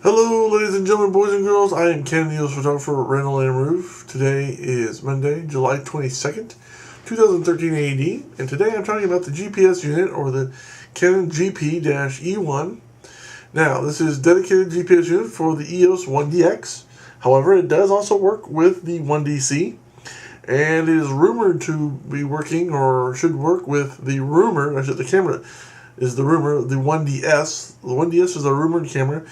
Hello, ladies and gentlemen, boys and girls. I am Canon EOS photographer Randall and Rueff. Today is Monday, July 22nd, 2013 AD, and today I'm talking about the GPS unit, or the Canon GP-E1. Now, this is a dedicated GPS unit for the EOS 1DX. However, it does also work with the 1DC, and it is rumored to be working, or should work with the the camera is the 1DS. The 1DS is a rumored camera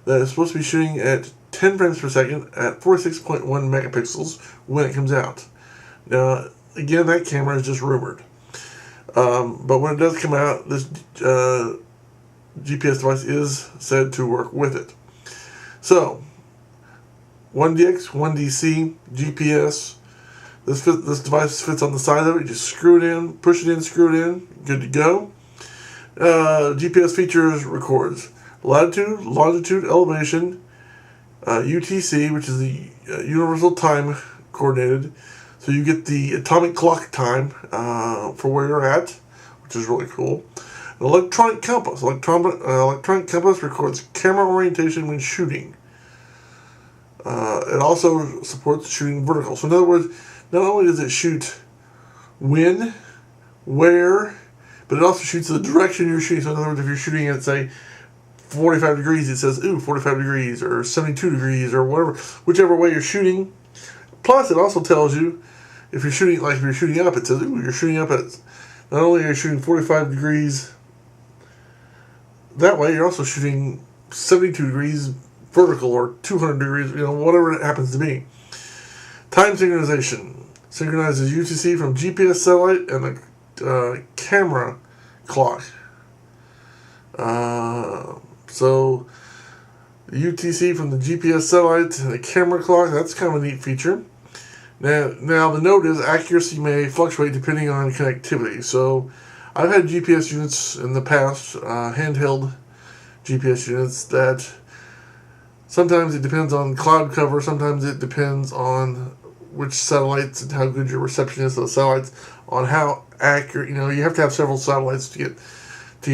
that is supposed to be shooting at 10 frames per second at 46.1 megapixels when it comes out. Now, again, that camera is just rumored. But when it does come out, this GPS device is said to work with it. So, 1DX, 1DC, GPS. This device fits on the side of it. You just screw it in, push it in, screw it in, good to go. GPS features records latitude, longitude, elevation, UTC, which is the Universal Time Coordinated. So you get the atomic clock time for where you're at, which is really cool. An electronic compass. Electronic compass records camera orientation when shooting. It also supports shooting vertical. So in other words, not only does it shoot when, where, but it also shoots the direction you're shooting. So in other words, if you're shooting at, say, 45 degrees, it says, 45 degrees, or 72 degrees, or whatever, whichever way you're shooting. Plus, it also tells you, if you're shooting up, it says, you're shooting up at, not only are you shooting 45 degrees that way, you're also shooting 72 degrees vertical, or 200 degrees, whatever it happens to be. Time synchronization. Synchronizes UTC from g.p.s satellite and the camera clock. So, the UTC from the GPS satellite and the camera clock, that's kind of a neat feature. Now the note is accuracy may fluctuate depending on connectivity. So, I've had GPS units in the past, handheld GPS units, that sometimes it depends on cloud cover, sometimes it depends on which satellites and how good your reception is of the satellites, on how accurate, you have to have several satellites to get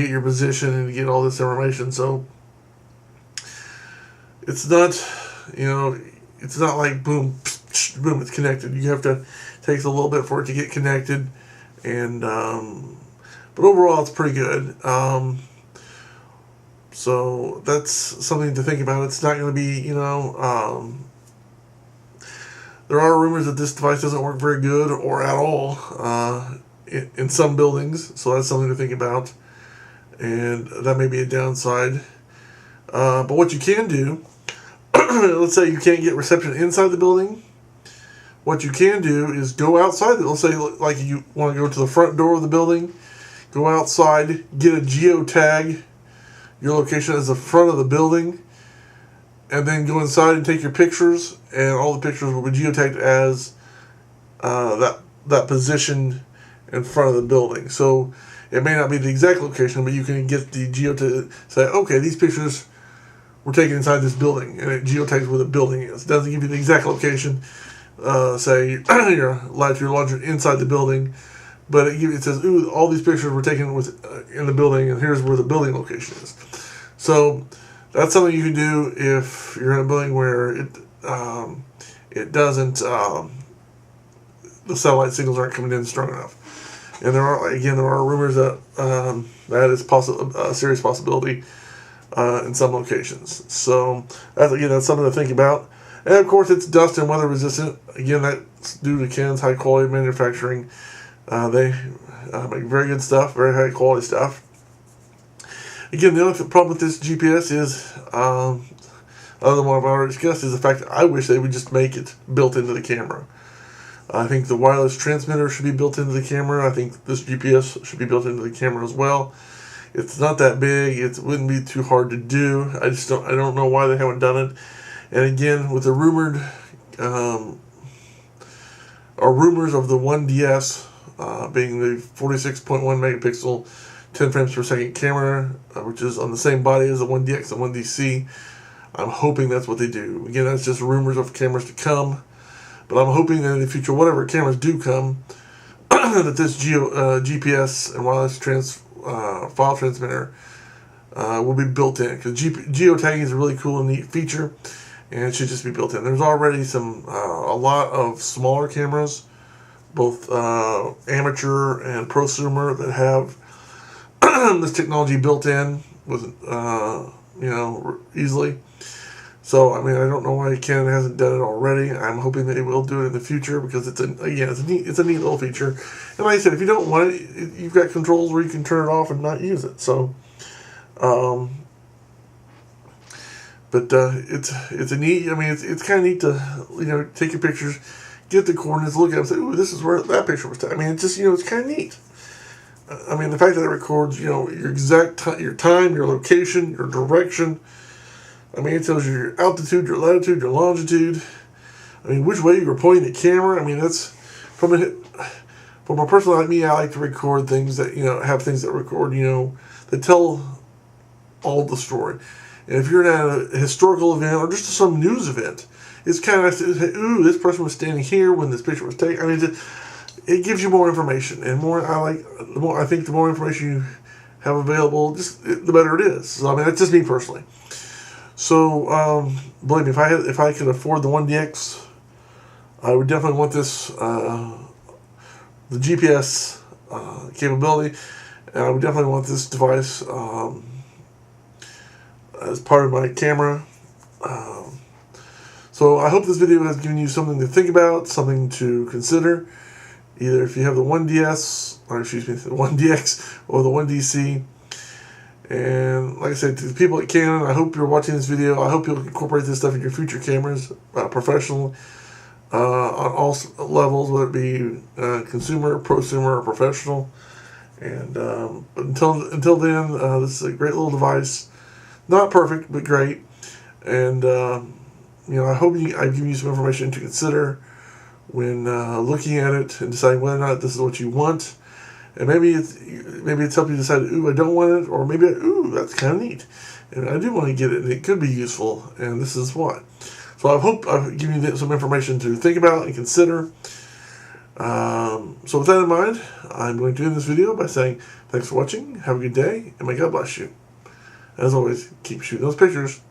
your position and to get all this information. So it's not, it's not like boom, boom, it's connected. You have to, it takes a little bit for it to get connected, and but overall it's pretty good. So that's something to think about. It's not going to be, there are rumors that this device doesn't work very good or at all in some buildings, so that's something to think about. And that may be a downside. But what you can do, let's say you can't get reception inside the building. What you can do is go outside. Let's say like you want to go to the front door of the building, go outside, get a geotag your location as the front of the building, and then go inside and take your pictures, and all the pictures will be geotagged as that position in front of the building. So it may not be the exact location, but you can get the geo to say, okay, these pictures were taken inside this building, and it geotags where the building is. It doesn't give you the exact location, say your latitude, longitude inside the building, but it says, all these pictures were taken in the building, and here's where the building location is. So that's something you can do if you're in a building where it doesn't, the satellite signals aren't coming in strong enough. And there are rumors that that is a serious possibility in some locations. So that's something to think about. And of course, it's dust and weather resistant. Again, that's due to Canon's high quality manufacturing. They make very good stuff, very high quality stuff. Again, the only problem with this GPS is, other than what I've already discussed, is the fact that I wish they would just make it built into the camera. I think the wireless transmitter should be built into the camera. I think this GPS should be built into the camera as well. It's not that big. It wouldn't be too hard to do. I don't know why they haven't done it. And again, with the rumored, or rumors of the 1DS being the 46.1 megapixel, 10 frames per second camera, which is on the same body as the 1DX and 1DC. I'm hoping that's what they do. Again, that's just rumors of cameras to come. But I'm hoping that in the future, whatever cameras do come, that this GPS and wireless file transmitter will be built in, because geotagging is a really cool and neat feature, and it should just be built in. There's already a lot of smaller cameras, both amateur and prosumer, that have this technology built in with easily. So I mean, I don't know why Canon hasn't done it already. I'm hoping that it will do it in the future, because it's a neat little feature. And like I said, if you don't want it, you've got controls where you can turn it off and not use it. So, but it's a neat. I mean, it's kind of neat to take your pictures, get the coordinates, look at them, and say, "Ooh, this is where that picture was." I mean, it's just it's kind of neat. I mean, the fact that it records your exact your time, your location, your direction. I mean, it tells you your altitude, your latitude, your longitude. I mean, which way you were pointing the camera. I mean, that's from a person like me. I like to record things that have things that record that tell all the story. And if you're at a historical event or just some news event, it's kind of nice to say, "Ooh, this person was standing here when this picture was taken." I mean, it gives you more information, and I think the more information you have available, the better it is. So I mean, that's just me personally. So believe me, if I could afford the 1DX, I would definitely want this the g.p.s capability, and I would definitely want this device as part of my camera. So I hope this video has given you something to think about, something to consider. Either if you have the 1DS, or excuse me, the 1DX or the 1DC. And like I said, to the people at Canon, I hope you're watching this video. I hope you'll incorporate this stuff in your future cameras, professional, on all levels, whether it be consumer, prosumer, or professional. And until then, this is a great little device. Not perfect, but great. And I hope I've given you some information to consider when looking at it and deciding whether or not this is what you want. And maybe it's helped you decide, "Ooh, I don't want it," or maybe, "Ooh, that's kind of neat, and I do want to get it, and it could be useful, and this is what." So I hope I've given you some information to think about and consider. So with that in mind, I'm going to end this video by saying thanks for watching, have a good day, and may God bless you. As always, keep shooting those pictures.